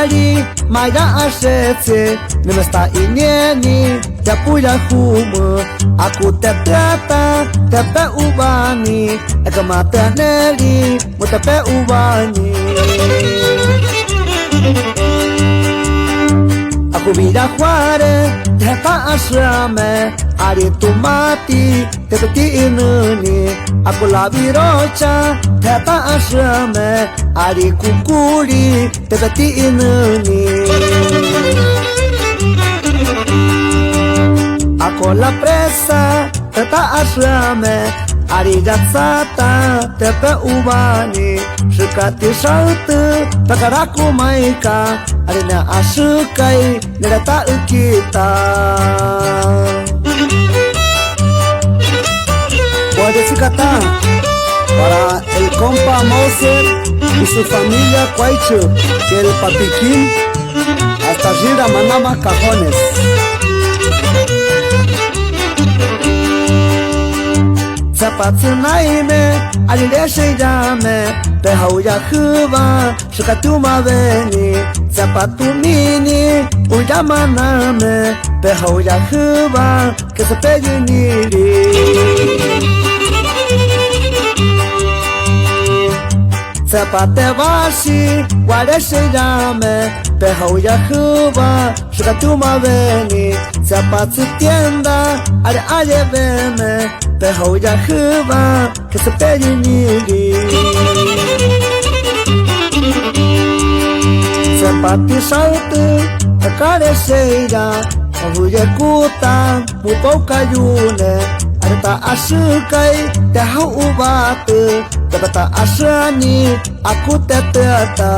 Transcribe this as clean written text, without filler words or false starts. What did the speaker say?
mari Maya așețe Nume sta ineni Te puia humă Aku te trata Te pe ubani E că mă te neli Mă te pe ubani Aku vira khoare Te ta ashame Ari tu mati Te peti inuni Aku la birocha Te ta ashame Ari kukuri Te peti inuni Aku la presa Te ta ashame Ari jatsata Te pe ubani Shikati shaltu Takaraku maika Ari ne ashukai Nere ta ukita Puedes cantar para el compa Moser y su familia Cuaichu, que el Papiquín hasta gira Manama Cajones. Zapatsunaime, alileche llame, pehauya juba, shukatuma veni, zapatumini, uyamaname, pehauya juba, que se pediniri. Zapate vashi, wareshe llame, pehauya juba, shukatuma veni, zapatsu tienda, ale veme, pehauya juba, que se pediniri. Zapati saltu, takare seira, ahuye kuta, mupauka yune, arta asukai, te hau ubatu, te bata asani, aku te teata.